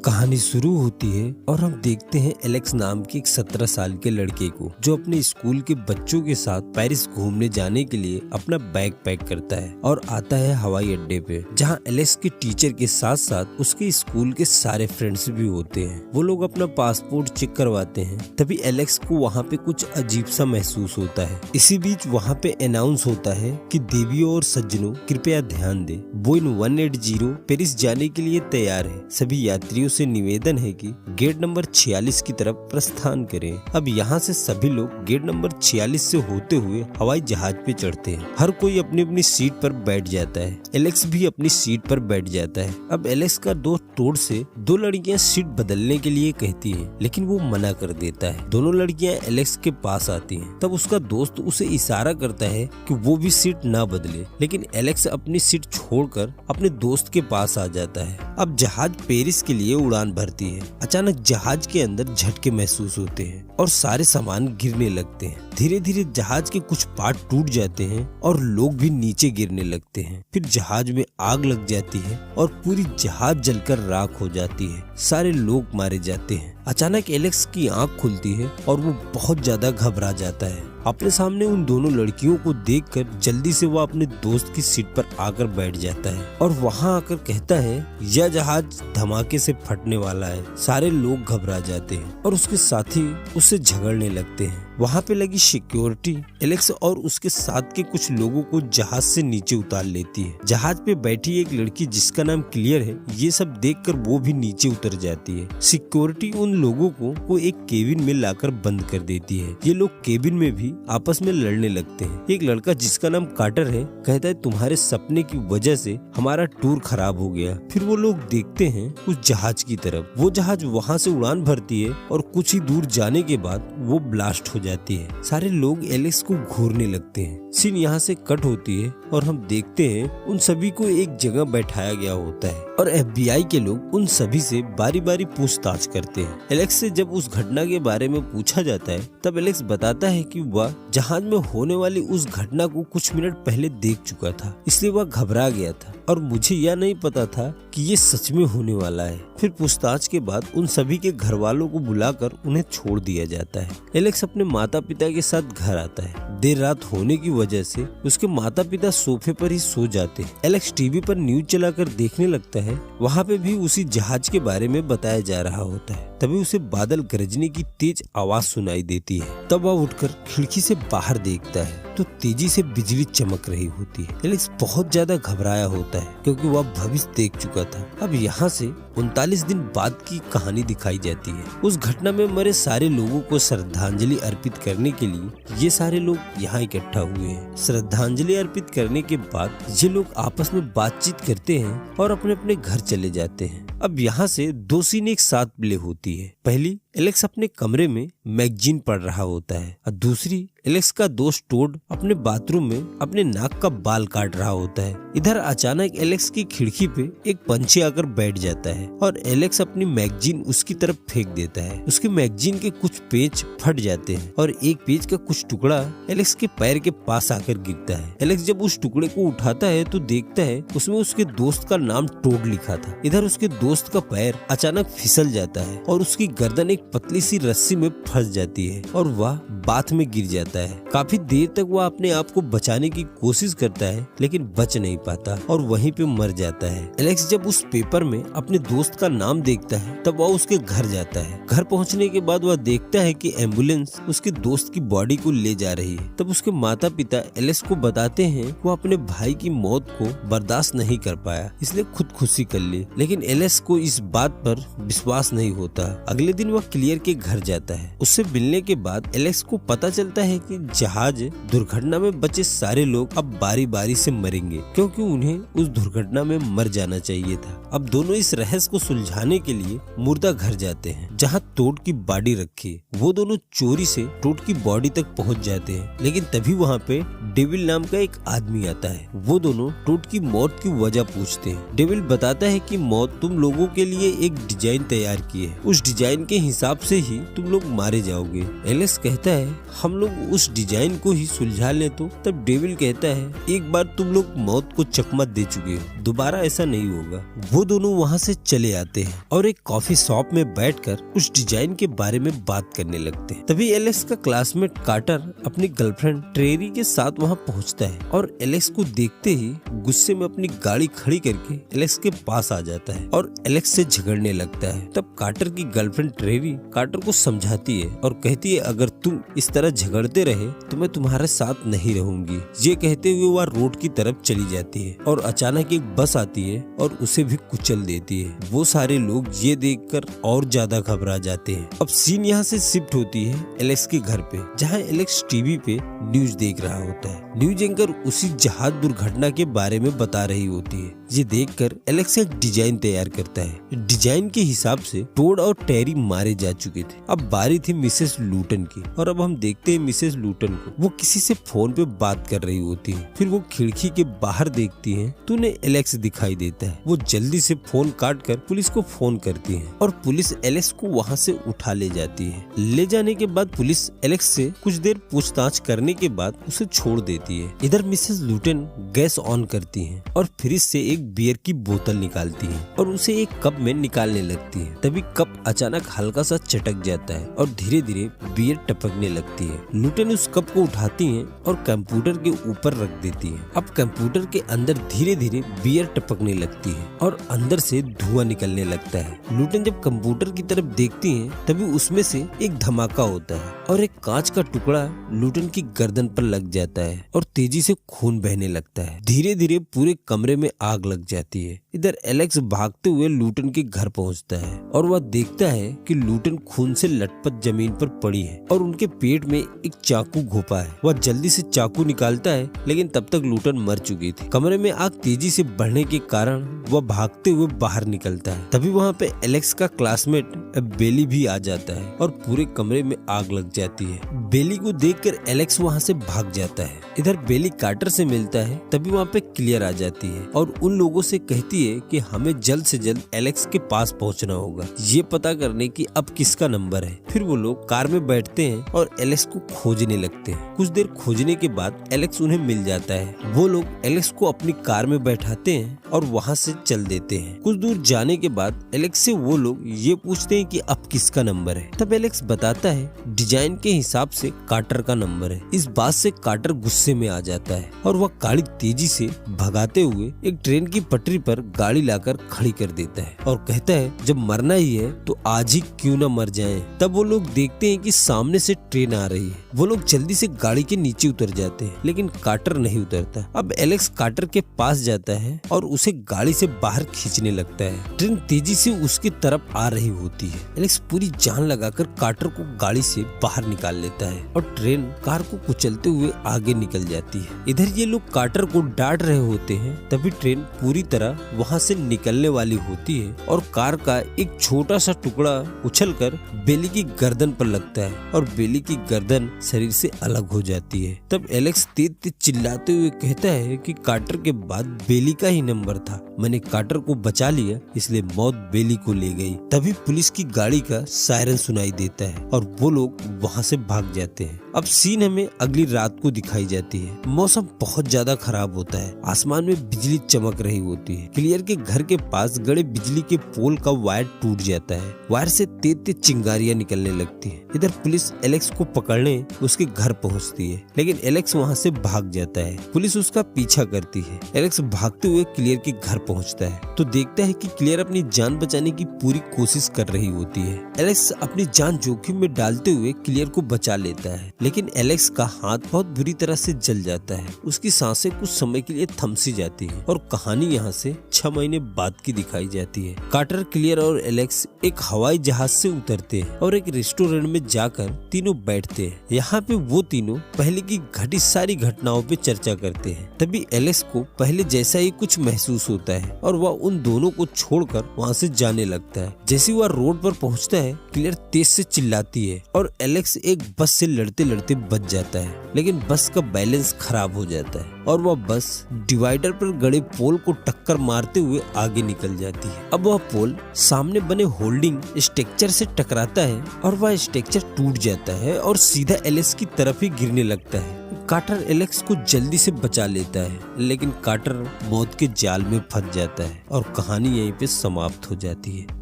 कहानी शुरू होती है और हम देखते हैं एलेक्स नाम के एक 17 साल के लड़के को जो अपने स्कूल के बच्चों के साथ पेरिस घूमने जाने के लिए अपना बैग पैक करता है और आता है हवाई अड्डे पे, जहां एलेक्स के टीचर के साथ साथ उसके स्कूल के सारे फ्रेंड्स भी होते हैं। वो लोग अपना पासपोर्ट चेक करवाते हैं। तभी एलेक्स को वहाँ पे कुछ अजीब सा महसूस होता है। इसी बीच वहाँ पे अनाउंस होता है कि देवियों और सज्जनों कृपया ध्यान दें, बोइंग 180 पेरिस जाने के लिए तैयार है। सभी यात्रियों से निवेदन है कि गेट नंबर 46 की तरफ प्रस्थान करें। अब यहाँ से सभी लोग गेट नंबर 46 से होते हुए हवाई जहाज पे चढ़ते हैं। हर कोई अपनी अपनी सीट पर बैठ जाता है। एलेक्स भी अपनी सीट पर बैठ जाता है। अब एलेक्स का दोस्त टोड से दो लड़कियां सीट बदलने के लिए कहती हैं, लेकिन वो मना कर देता है। दोनों लड़कियां एलेक्स के पास आती हैं। तब उसका दोस्त उसे इशारा करता है कि वो भी सीट ना बदले, लेकिन एलेक्स अपनी सीट छोड़कर अपने दोस्त के पास आ जाता है। अब जहाज पेरिस के लिए उड़ान भरती है। अचानक जहाज के अंदर झटके महसूस होते हैं और सारे सामान गिरने लगते हैं। धीरे धीरे जहाज के कुछ पार्ट टूट जाते हैं और लोग भी नीचे गिरने लगते हैं। फिर जहाज में आग लग जाती है और पूरी जहाज जलकर राख हो जाती है। सारे लोग मारे जाते हैं। अचानक एलेक्स की आंख खुलती है और वो बहुत ज्यादा घबरा जाता है। अपने सामने उन दोनों लड़कियों को देखकर जल्दी से वो अपने दोस्त की सीट पर आकर बैठ जाता है और वहां आकर कहता है, यह जहाज धमाके से फटने वाला है। सारे लोग घबरा जाते हैं और उसके साथी उससे झगड़ने लगते हैं। वहाँ पे लगी सिक्योरिटी एलेक्स और उसके साथ के कुछ लोगों को जहाज से नीचे उतार लेती है। जहाज पे बैठी एक लड़की जिसका नाम क्लियर है, ये सब देखकर वो भी नीचे उतर जाती है। सिक्योरिटी उन लोगों को एक केबिन में लाकर बंद कर देती है। ये लोग केबिन में भी आपस में लड़ने लगते हैं। एक लड़का जिसका नाम कार्टर है कहता है, तुम्हारे सपने की वजह से हमारा टूर खराब हो गया। फिर वो लोग देखते हैं उस जहाज की तरफ। वो जहाज वहाँ से उड़ान भरती है और कुछ ही दूर जाने के बाद वो ब्लास्ट हो जाती है। सारे लोग एलेक्स को घूरने लगते हैं। सीन यहाँ से कट होती है और हम देखते हैं उन सभी को एक जगह बैठाया गया होता है और FBI के लोग उन सभी से बारी बारी पूछताछ करते हैं। एलेक्स से जब उस घटना के बारे में पूछा जाता है तब एलेक्स बताता है कि वह जहाज में होने वाली उस घटना को कुछ मिनट पहले देख चुका था, इसलिए वह घबरा गया था और मुझे यह नहीं पता था कि ये सच में होने वाला है। फिर पूछताछ के बाद उन सभी के घर वालों को बुलाकर उन्हें छोड़ दिया जाता है। एलेक्स अपने माता पिता के साथ घर आता है। देर रात होने की वजह से उसके माता पिता सोफे पर ही सो जाते हैं। एलेक्स टीवी पर न्यूज चलाकर देखने लगता है। वहाँ पे भी उसी जहाज के बारे में बताया जा रहा होता है। तभी उसे बादल गरजने की तेज आवाज सुनाई देती है। तब वह उठकर खिड़की से बाहर देखता है तो तेजी से बिजली चमक रही होती है। एलेक्स बहुत ज्यादा घबराया होता है क्योंकि वह भविष्य देख चुका था। अब यहाँ से 39 दिन बाद की कहानी दिखाई जाती है। उस घटना में मरे सारे लोगों को श्रद्धांजलि अर्पित करने के लिए ये सारे लोग यहाँ इकट्ठा हुए हैं। श्रद्धांजलि अर्पित करने के बाद ये लोग आपस में बातचीत करते हैं और अपने अपने घर चले जाते हैं। अब यहाँ से दो सीन एक साथ प्ले होती है। पहली, एलेक्स अपने कमरे में मैगजीन पढ़ रहा होता है और दूसरी, एलेक्स का दोस्त टोड अपने बाथरूम में अपने नाक का बाल काट रहा होता है। इधर अचानक एलेक्स की खिड़की पे एक पंछी आकर बैठ जाता है और एलेक्स अपनी मैगजीन उसकी तरफ फेंक देता है। उसके मैगजीन के कुछ पेज फट जाते हैं और एक पेज का कुछ टुकड़ा एलेक्स के पैर के पास आकर गिरता है। एलेक्स जब उस टुकड़े को उठाता है तो देखता है उसमें उसके दोस्त का नाम टोड लिखा था। इधर उसके दोस्त का पैर अचानक फिसल जाता है और उसकी गर्दन एक पतली सी रस्सी में फंस जाती है और वह बाथ में गिर जाता है। काफी देर तक वह अपने आप को बचाने की कोशिश करता है लेकिन बच नहीं पाता और वहीं पे मर जाता है। एलेक्स जब उस पेपर में अपने दोस्त का नाम देखता है तब वह उसके घर जाता है। घर पहुंचने के बाद वह देखता है कि एम्बुलेंस उसके दोस्त की बॉडी को ले जा रही है। तब उसके माता पिता एलेक्स को बताते हैं वो अपने भाई की मौत को बर्दाश्त नहीं कर पाया, इसलिए खुदकुशी कर ली। लेकिन एलेक्स को इस बात पर विश्वास नहीं होता। अगले दिन वह क्लियर के घर जाता है। उससे मिलने के बाद एलेक्स को पता चलता है कि जहाज दुर्घटना में बचे सारे लोग अब बारी बारी से मरेंगे क्योंकि उन्हें उस दुर्घटना में मर जाना चाहिए था। अब दोनों इस रहस्य को सुलझाने के लिए मुर्दा घर जाते हैं जहां टोड की बॉडी रखी। वो दोनों चोरी से टोड की बॉडी तक पहुंच जाते हैं, लेकिन तभी वहां पे डेविल नाम का एक आदमी आता है। वो दोनों टोड की मौत की वजह पूछते हैं। डेविल बताता है कि मौत तुम लोगों के लिए एक डिजाइन तैयार की है, उस डिजाइन के हिसाब से ही तुम लोग मारे जाओगे। एलेक्स कहता है हम लोग उस डिजाइन को ही सुलझा ले तो तब डेविल कहता है, एक बार तुम लोग मौत को चकमा दे चुके हो, दोबारा ऐसा नहीं होगा। वो दोनों वहाँ से चले आते हैं और एक कॉफी शॉप में बैठकर उस डिजाइन के बारे में बात करने लगते हैं। तभी एलेक्स का क्लासमेट कार्टर अपनी गर्लफ्रेंड ट्रेरी के साथ वहाँ पहुँचता है और एलेक्स को देखते ही गुस्से में अपनी गाड़ी खड़ी करके एलेक्स के पास आ जाता है और एलेक्स से झगड़ने लगता है। तब कार्टर की गर्लफ्रेंड ट्रेरी कार्टर को समझाती है और कहती है, अगर तुम इस तरह झगड़ते रहे तो मैं तुम्हारे साथ नहीं रहूंगी। ये कहते हुए वह रोड की तरफ चली जाती है और अचानक एक बस आती है और उसे भी कुचल देती है। वो सारे लोग ये देखकर और ज्यादा घबरा जाते हैं। अब सीन यहाँ से शिफ्ट होती है एलेक्स के घर पे, जहाँ एलेक्स टीवी पे न्यूज देख रहा होता है। न्यूज एंकर उसी जहाज दुर्घटना के बारे में बता रही होती है। ये देखकर एलेक्स एक डिजाइन तैयार करता है। डिजाइन के हिसाब से टोड और टेरी मारे जा चुके थे। अब बारी थी मिसेस लूटन की और अब हम देखते हैं मिसेस लूटन को। वो किसी से फोन पे बात कर रही होती है। फिर वो खिड़की के बाहर देखती है तो उन्हें एलेक्स दिखाई देता है। वो जल्दी से फोन काट कर पुलिस को फोन करती है और पुलिस एलेक्स को वहाँ से उठा ले जाती है। ले जाने के बाद पुलिस एलेक्स से कुछ देर पूछताछ करने के बाद उसे छोड़ देती है। इधर मिसेस लूटन गैस ऑन करती है और फ्रिज से एक बियर की बोतल निकालती है और उसे एक कप में निकालने लगती है। तभी कप अचानक हल्का सा चटक जाता है और धीरे धीरे बियर टपकने लगती है। लूटन उस कप को उठाती है और कंप्यूटर के ऊपर रख देती है। अब कंप्यूटर के अंदर धीरे धीरे बियर टपकने लगती है और अंदर से धुआं निकलने लगता है। लूटन जब कंप्यूटर की तरफ देखती है तभी उसमें से एक धमाका होता है और एक कांच का टुकड़ा लूटन की गर्दन पर लग जाता है और तेजी से खून बहने लगता है। धीरे धीरे पूरे कमरे में आग लग जाती है। इधर एलेक्स भागते हुए लूटन के घर पहुंचता है और वह देखता है कि लूटन खून से लटपट जमीन पर पड़ी है और उनके पेट में एक चाकू घोपा है। वह जल्दी से चाकू निकालता है लेकिन तब तक लूटन मर चुकी थी। कमरे में आग तेजी से बढ़ने के कारण वह भागते हुए बाहर निकलता है। तभी वहाँ पे एलेक्स का क्लासमेट बेली भी आ जाता है और पूरे कमरे में आग लग जाती है। बेली को देखकर एलेक्स वहाँ से भाग जाता है। इधर बेली कार्टर से मिलता है। तभी वहाँ पे क्लियर आ जाती है और उन लोगों से कहती है कि हमें जल्द से जल्द एलेक्स के पास पहुंचना होगा, ये पता करने की अब किसका नंबर है। फिर वो लोग कार में बैठते हैं और एलेक्स को खोजने लगते हैं। कुछ देर खोजने के बाद एलेक्स उन्हें मिल जाता है। वो लोग एलेक्स को अपनी कार में बैठाते हैं और वहाँ से चल देते हैं। कुछ दूर जाने के बाद एलेक्स से वो लोग ये पूछते हैं कि अब किसका नंबर है। तब एलेक्स बताता है डिजाइन के हिसाब से कार्टर का नंबर है। इस बात से कार्टर गुस्से में आ जाता है और वह गाड़ी तेजी से भगाते हुए एक ट्रेन की पटरी पर गाड़ी लाकर खड़ी कर देता है और कहता है जब मरना ही है तो आज ही क्यों न मर जाएं। तब वो लोग देखते हैं कि सामने से ट्रेन आ रही है। वो लोग जल्दी से गाड़ी के नीचे उतर जाते हैं लेकिन कार्टर नहीं उतरता। अब एलेक्स कार्टर के पास जाता है और उसे गाड़ी से बाहर खींचने लगता है। ट्रेन तेजी से उसकी तरफ आ रही होती है। एलेक्स पूरी जान लगाकर कार्टर को गाड़ी से बाहर निकाल लेता है और ट्रेन कार को कुचलते हुए आगे निकल जाती है। इधर ये लोग कार्टर को डांट रहे होते हैं। तभी ट्रेन पूरी तरह वहाँ से निकलने वाली होती है और कार का एक छोटा सा टुकड़ा उछलकर बेली की गर्दन पर लगता है और बेली की गर्दन शरीर से अलग हो जाती है। तब एलेक्स तेज तेज चिल्लाते हुए कहता है कि कार्टर के बाद बेली का ही नंबर था, मैंने कार्टर को बचा लिया इसलिए मौत बेली को ले गई। तभी पुलिस की गाड़ी का सायरन सुनाई देता है और वो लोग वहाँ से भाग जाते हैं। अब सीन हमें अगली रात को दिखाई जाती है। मौसम बहुत ज्यादा खराब होता है। आसमान में बिजली चमक रही होती है। क्लियर के घर के पास गड़े बिजली के पोल का वायर टूट जाता है। वायर से तेज तेज चिंगारियां निकलने लगती है। इधर पुलिस एलेक्स को पकड़ने उसके घर पहुंचती है लेकिन एलेक्स वहां से भाग जाता है। पुलिस उसका पीछा करती है। एलेक्स भागते हुए क्लियर के घर पहुंचता है तो देखता है कि क्लियर अपनी जान बचाने की पूरी कोशिश कर रही होती है। एलेक्स अपनी जान जोखिम में डालते हुए क्लियर को बचा लेता है लेकिन एलेक्स का हाथ बहुत बुरी तरह से जल जाता है। उसकी सांसें कुछ समय के लिए थम सी जाती है और कहानी यहाँ से 6 महीने बाद की दिखाई जाती है। कार्टर, क्लियर और एलेक्स एक हवाई जहाज से उतरते हैं और एक रेस्टोरेंट में जाकर तीनों बैठते हैं। यहाँ पे वो तीनों पहले की घटी सारी घटनाओं पे चर्चा करते हैं। तभी एलेक्स को पहले जैसा ही कुछ महसूस होता है और वह उन दोनों को छोड़कर वहाँ से जाने लगता है। जैसे वह रोड रोड पर पहुंचता है, क्लेयर तेज से चिल्लाती है और एलेक्स एक बस से लड़ते लड़ते बच जाता है, लेकिन बस का बैलेंस खराब हो जाता है और वह बस डिवाइडर पर गड़े पोल को टक्कर मारते हुए आगे निकल जाती है। अब वह पोल सामने बने होल्डिंग स्ट्रक्चर से टकराता है और वह स्ट्रक्चर टूट जाता है और सीधा एलेक्स की तरफ ही गिरने लगता है। कार्टर एलेक्स को जल्दी से बचा लेता है, लेकिन कार्टर मौत के जाल में फंस जाता है और कहानी यहीं पे समाप्त हो जाती है।